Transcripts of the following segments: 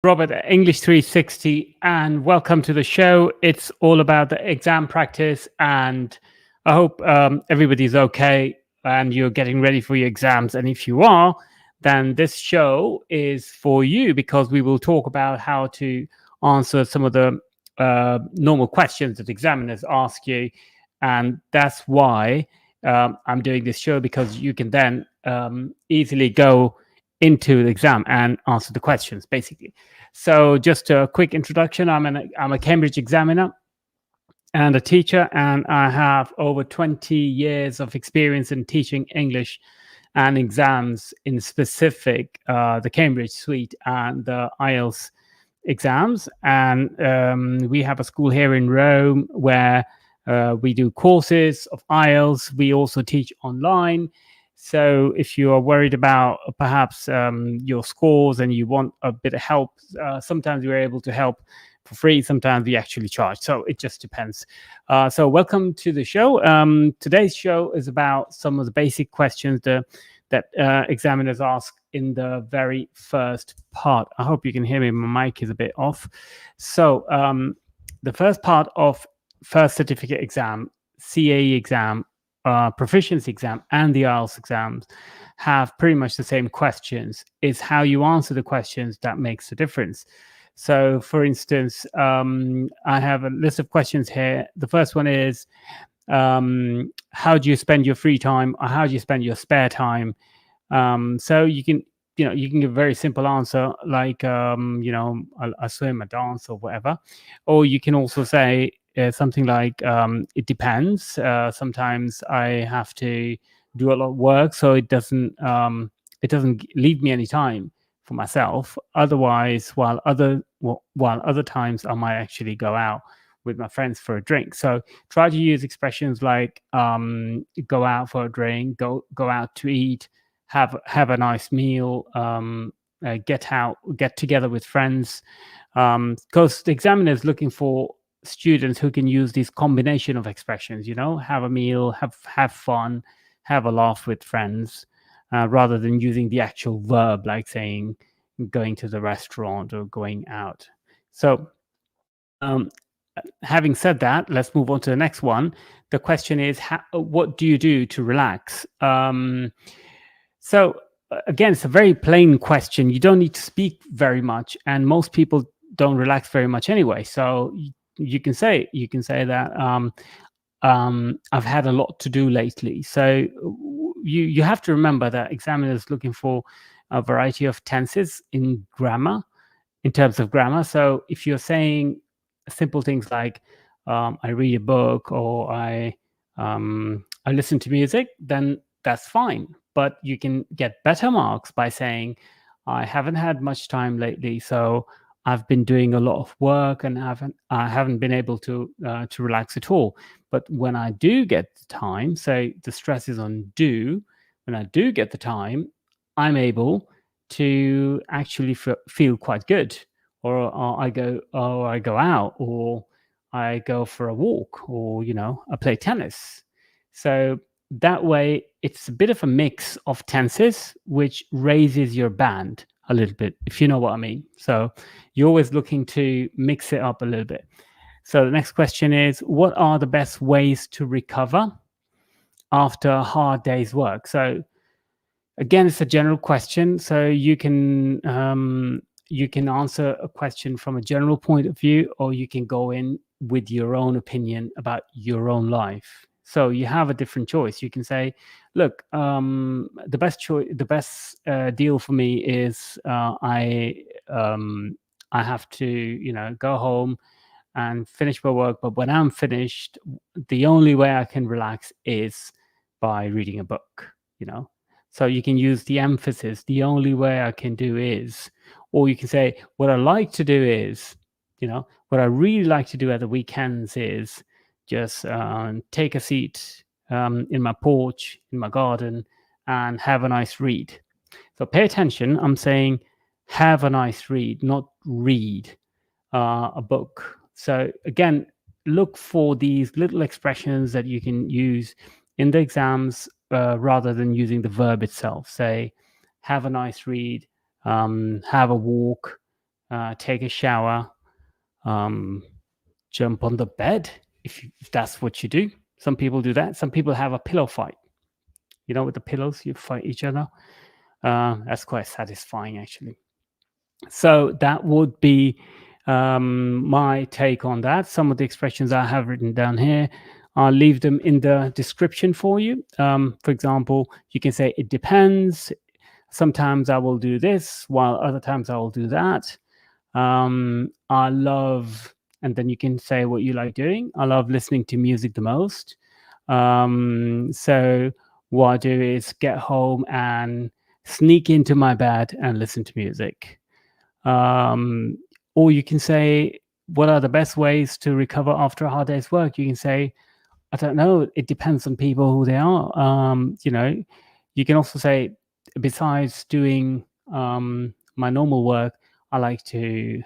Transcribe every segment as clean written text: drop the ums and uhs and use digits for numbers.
Robert at English 360, and welcome to the show. It's all about the exam practice, and I hope everybody's okay and you're getting ready for your exams. And if you are, then this show is for you because we will talk about how to answer some of the normal questions that examiners ask you. And that's why I'm doing this show, because you can then easily go into the exam and answer the questions, basically. So just a quick introduction. I'm a Cambridge examiner and a teacher, and I have over 20 years of experience in teaching English and exams, in specific the Cambridge suite and the IELTS exams. And we have a school here in Rome where we do courses of IELTS. We also teach online. So if you are worried about perhaps your scores and you want a bit of help, sometimes we're able to help for free. Sometimes we actually charge. So it just depends. So welcome to the show. Today's show is about some of the basic questions that examiners ask in the very first part. I hope you can hear me. My mic is a bit off. So the first part of first certificate exam, CAE exam, proficiency exam, and the IELTS exams have pretty much the same questions. It's how you answer the questions that makes the difference. So, for instance, I have a list of questions here. The first one is, how do you spend your free time, or how do you spend your spare time? So you can give a very simple answer like, I swim, I dance, or whatever. Or you can also say something like, it depends. Sometimes I have to do a lot of work, so it doesn't leave me any time for myself. Otherwise, while other times I might actually go out with my friends for a drink. So try to use expressions like go out for a drink, go out to eat, have a nice meal, get together with friends, because the examiner is looking for students who can use this combination of expressions. Have a meal, have fun, have a laugh with friends, rather than using the actual verb, like saying going to the restaurant or going out. So having said that, let's move on to the next one. The question is, what do you do to relax? So again, it's a very plain question. You don't need to speak very much, and most people don't relax very much anyway. So you can say that I've had a lot to do lately. So you have to remember that examiners looking for a variety of tenses in terms of grammar. So if you're saying simple things like I read a book, or I listen to music, then that's fine. But you can get better marks by saying I haven't had much time lately, so I've been doing a lot of work and I haven't been able to relax at all. But when I do get the time, so the stress is on do, when I do get the time, I'm able to actually feel quite good. Or I go out, or I go for a walk, or I play tennis. So that way, it's a bit of a mix of tenses, which raises your band a little bit, if you know what I mean. So you're always looking to mix it up a little bit. So the next question is, what are the best ways to recover after a hard day's work? So again, it's a general question. So you can answer a question from a general point of view, or you can go in with your own opinion about your own life. So you have a different choice. You can say, look, the best deal for me is I have to go home and finish my work. But when I'm finished, the only way I can relax is by reading a book. So you can use the emphasis. The only way I can do is, or you can say, what I like to do is, what I really like to do at the weekends is just take a seat in my porch, in my garden, and have a nice read. So pay attention. I'm saying have a nice read, not read a book. So again, look for these little expressions that you can use in the exams rather than using the verb itself. Say, have a nice read, have a walk, take a shower, jump on the bed if that's what you do. Some people do that. Some people have a pillow fight. With the pillows, you fight each other. That's quite satisfying, actually. So that would be my take on that. Some of the expressions I have written down here, I'll leave them in the description for you. For example, you can say, it depends. Sometimes I will do this, while other times I will do that. I love, and then you can say what you like doing. I love listening to music the most. So what I do is get home and sneak into my bed and listen to music. Or you can say, what are the best ways to recover after a hard day's work? You can say, I don't know. It depends on people who they are. You can also say, besides doing my normal work, I like to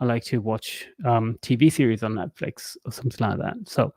watch TV series on Netflix or something like that. So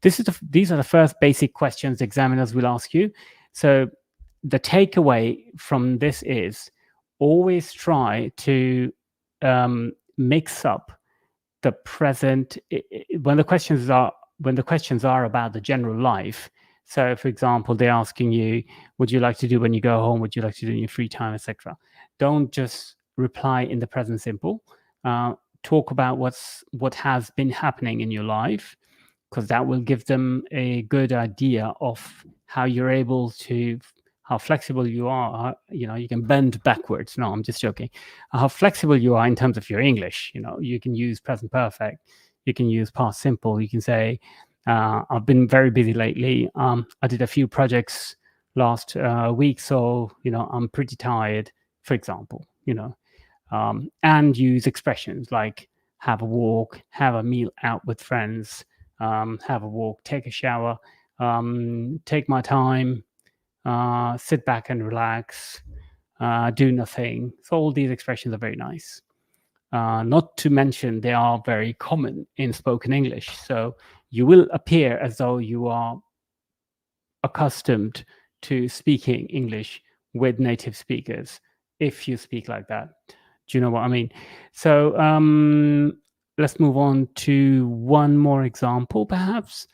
these are the first basic questions examiners will ask you. So the takeaway from this is, always try to mix up the present when the questions are about the general life. So, for example, they're asking you, what do you like to do when you go home? What do you like to do in your free time, etc. Don't just reply in the present simple. Talk about what has been happening in your life, because that will give them a good idea of how flexible you are. You can bend backwards. No, I'm just joking. How flexible you are in terms of your English. You can use present perfect. You can use past simple. You can say, I've been very busy lately. I did a few projects last week, so I'm pretty tired, for example. And use expressions like have a walk, have a meal out with friends, have a walk, take a shower, take my time, sit back and relax, do nothing. So all these expressions are very nice. Not to mention, they are very common in spoken English. So you will appear as though you are accustomed to speaking English with native speakers if you speak like that. Do you know what I mean? So let's move on to one more example, perhaps.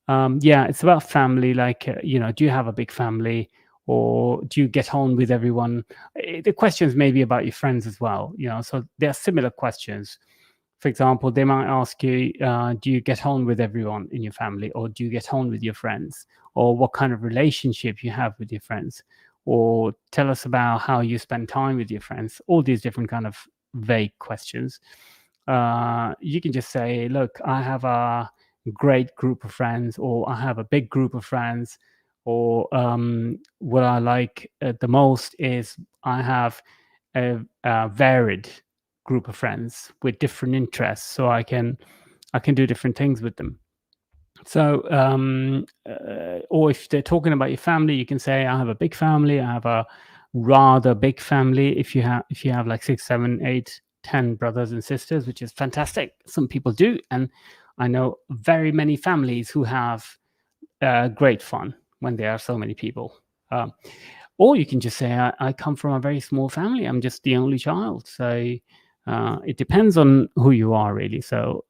It's about family. Like, do you have a big family, or do you get on with everyone? The questions may be about your friends as well. So they're similar questions. For example, they might ask you, do you get on with everyone in your family, or do you get on with your friends, or what kind of relationship you have with your friends, or tell us about how you spend time with your friends. All these different kind of vague questions. You can just say, look, I have a great group of friends, or I have a big group of friends, or what I like the most is I have a varied group of friends with different interests, so I can do different things with them. So or if they're talking about your family, you can say, I have a big family. I have a rather big family. If you have like 6, 7, 8, 10 brothers and sisters, which is fantastic. Some people do, and I know very many families who have great fun when there are so many people. Or you can just say, I come from a very small family. I'm just the only child. So it depends on who you are, really. So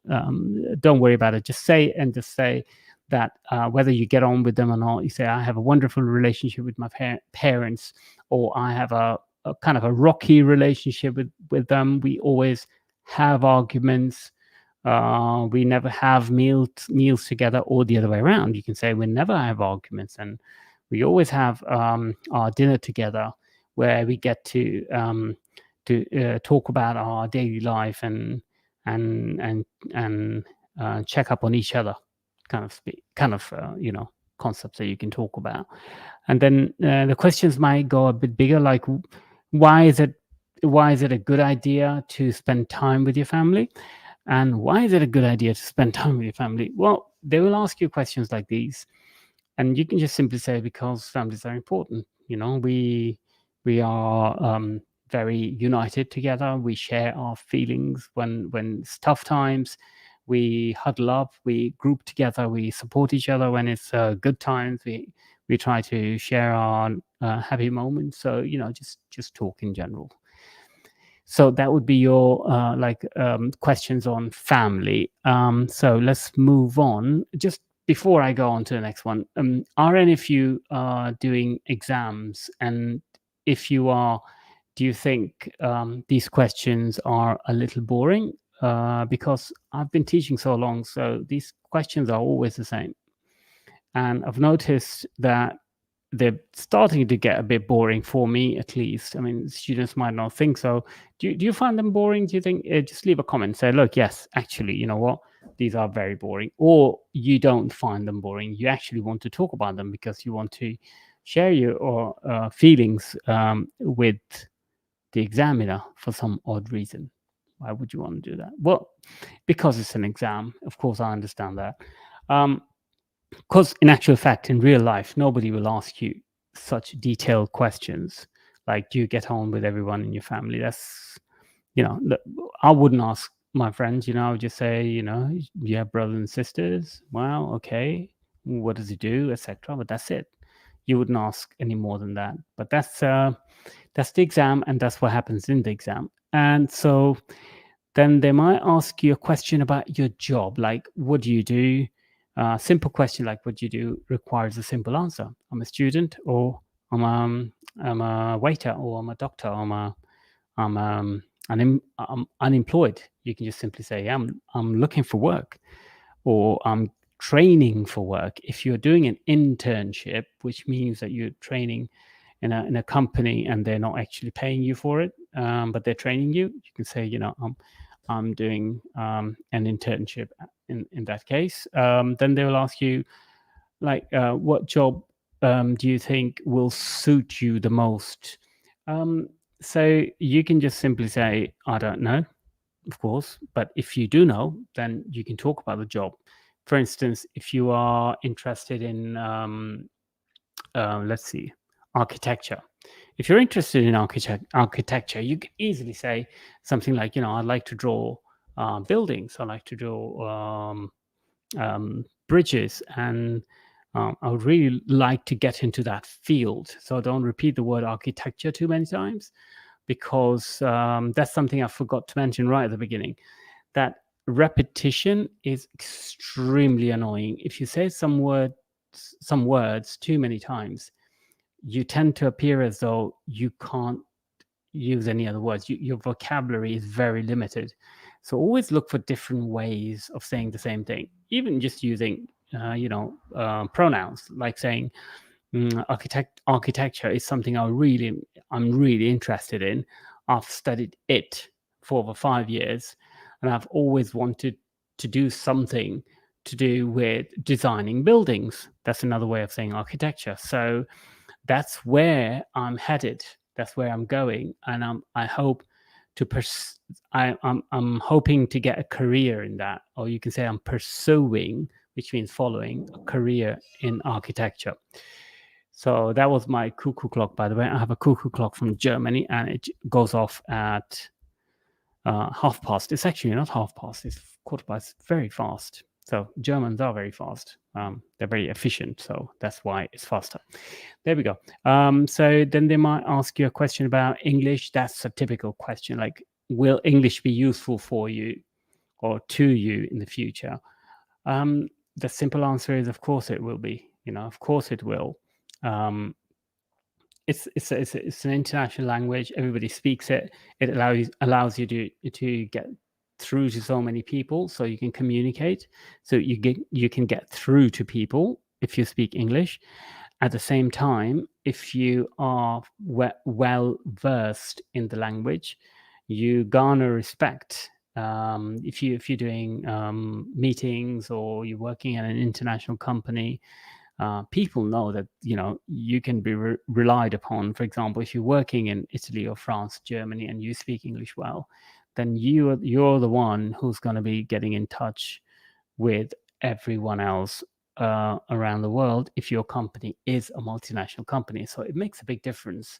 don't worry about it. Just say that whether you get on with them or not. You say, I have a wonderful relationship with my parents, or I have a kind of a rocky relationship with them. We always have arguments. We never have meals together, or the other way around. You can say, we never have arguments, and we always have our dinner together, where we get to talk about our daily life and check up on each other, kind of concepts that you can talk about. And then the questions might go a bit bigger, like, why is it a good idea to spend time with your family? And why is it a good idea to spend time with your family? Well, they will ask you questions like these, and you can just simply say, because families are important. We are very united together. We share our feelings when it's tough times. We huddle up, we group together, we support each other when it's good times. We try to share our happy moments. So just talk in general. So that would be your questions on family. So let's move on. Just before I go on to the next one, are any of you doing exams? And if you are, do you think these questions are a little boring? Because I've been teaching so long, so these questions are always the same. And I've noticed that they're starting to get a bit boring for me, at least. I mean, students might not think so. Do you find them boring? Do you think, just leave a comment, say, look, yes, actually, you know what? These are very boring. Or you don't find them boring. You actually want to talk about them because you want to share your feelings with the examiner for some odd reason. Why would you want to do that? Well, because it's an exam. Of course, I understand that. Because in actual fact, in real life, nobody will ask you such detailed questions like, do you get on with everyone in your family? That's, I wouldn't ask my friends, I would just say, you have brothers and sisters. Well, okay. What does he do, etc. But that's it. You wouldn't ask any more than that. But that's the exam, and that's what happens in the exam. And so then they might ask you a question about your job, like, what do you do? Simple question like, what do you do, requires a simple answer. I'm a student, or I'm a waiter, or I'm a doctor, or I'm unemployed. You can just simply say, I'm looking for work, or I'm training for work. If you're doing an internship, which means that you're training in a company and they're not actually paying you for it, but they're training you, you can say, I'm doing an internship in that case. Then they will ask you, like, what job do you think will suit you the most? So you can just simply say, I don't know, of course. But if you do know, then you can talk about the job. For instance, if you are interested in, let's see, architecture. If you're interested in architecture, you can easily say something like, I'd like to draw buildings. I like to draw bridges, and I would really like to get into that field. So don't repeat the word architecture too many times, because that's something I forgot to mention right at the beginning. That repetition is extremely annoying. If you say some words too many times, you tend to appear as though you can't use any other words. Your vocabulary is very limited. So always look for different ways of saying the same thing, even just using, pronouns, like saying, architecture is something I'm really interested in. I've studied it for over 5 years, and I've always wanted to do something to do with designing buildings. That's another way of saying architecture. So that's where I'm headed. That's where I'm going, and I hope to I'm hoping to get a career in that, or you can say I'm pursuing, which means following, a career in architecture. So that was my cuckoo clock, by the way. I have a cuckoo clock from Germany, and it goes off at 1:30. It's actually not 1:30. It's 1:15. It's very fast. So Germans are very fast. They're very efficient. So that's why it's faster. There we go. So then they might ask you a question about English. That's a typical question, like, will English be useful for you or to you in the future? The simple answer is, of course it will be. Of course it will. It's an international language. Everybody speaks it. It allows you to get through to so many people, so you can communicate. So you can get through to people if you speak English. At the same time, if you are well versed in the language, you garner respect. If you're doing meetings, or you're working at an international company, people know that you can be relied upon. For example, if you're working in Italy or France, Germany, and you speak English well, then you're the one who's going to be getting in touch with everyone else around the world, if your company is a multinational company. So it makes a big difference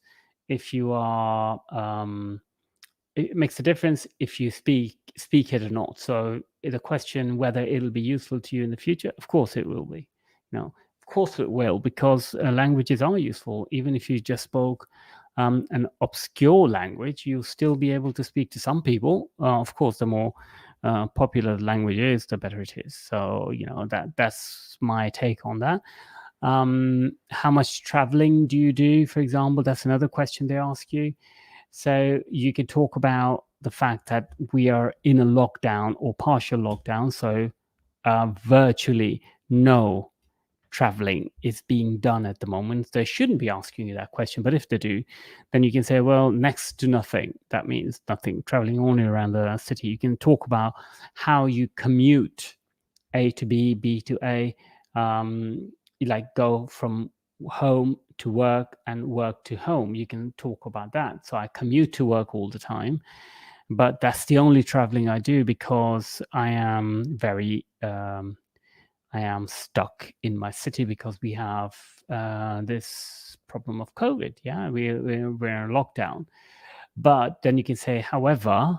if you are. It makes a difference if you speak it or not. So the question whether it'll be useful to you in the future, of course it will be. Of course it will, because languages are useful. Even if you just spoke an obscure language, you'll still be able to speak to some people. Of course, the more popular the language is, the better it is. So, that's my take on that. How much traveling do you do, for example? That's another question they ask you. So you can talk about the fact that we are in a lockdown or partial lockdown. So virtually no traveling is being done at the moment. They shouldn't be asking you that question, but if they do, then you can say, well, next to nothing. That means nothing, traveling only around the city. You can talk about how you commute A to B, B to A, you like go from home to work and work to home. You can talk about that. So I commute to work all the time, but that's the only traveling I do because I am stuck in my city because we have this problem of COVID. Yeah, we're in lockdown. But then you can say, however,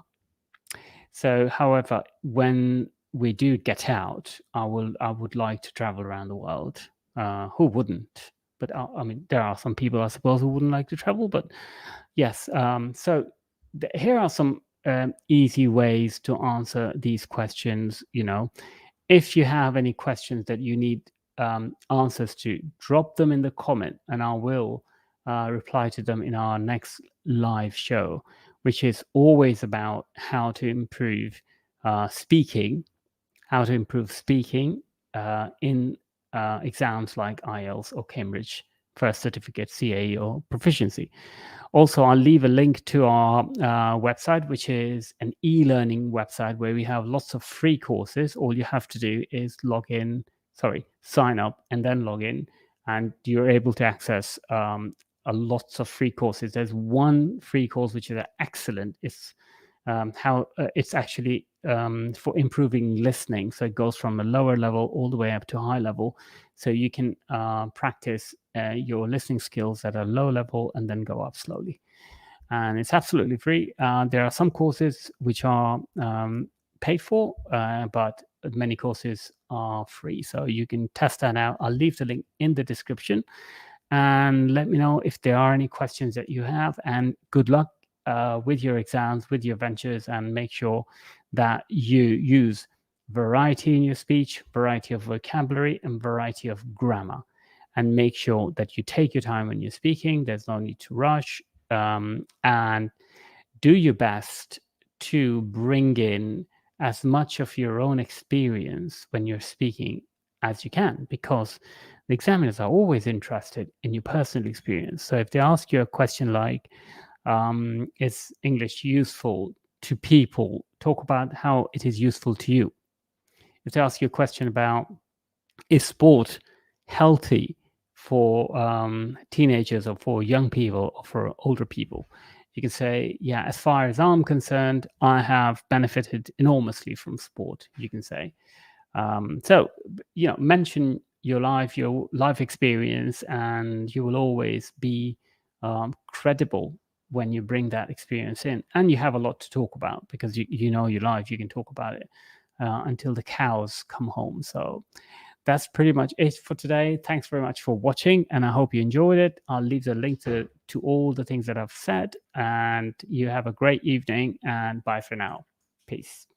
when we do get out, I would like to travel around the world. Who wouldn't? But I mean, there are some people, I suppose, who wouldn't like to travel. But yes, so here are some easy ways to answer these questions. If you have any questions that you need answers to, drop them in the comment, and I will reply to them in our next live show, which is always about how to improve speaking in exams like IELTS or Cambridge First Certificate, CAE, or Proficiency. Also, I'll leave a link to our website, which is an e-learning website where we have lots of free courses. All you have to do is sign up and then log in, and you're able to access lots of free courses. There's one free course which is excellent. It's it's actually for improving listening. So it goes from a lower level all the way up to high level. So you can practice your listening skills at a low level and then go up slowly. And it's absolutely free. There are some courses which are paid for, but many courses are free. So you can test that out. I'll leave the link in the description. And let me know if there are any questions that you have. And good luck with your exams, with your ventures, and make sure that you use variety in your speech, variety of vocabulary, and variety of grammar. And make sure that you take your time when you're speaking. There's no need to rush. And do your best to bring in as much of your own experience when you're speaking as you can, because the examiners are always interested in your personal experience. So if they ask you a question like, is English useful to people? Talk about how it is useful to you. If they ask you a question about, is sport healthy for teenagers or for young people or for older people? You can say, yeah, as far as I'm concerned, I have benefited enormously from sport, you can say. So, mention your life experience, and you will always be credible when you bring that experience in. And you have a lot to talk about because you know your life. You can talk about it until the cows come home. So that's pretty much it for today. Thanks very much for watching, and I hope you enjoyed it. I'll leave the link to all the things that I've said, and you have a great evening, and bye for now. Peace.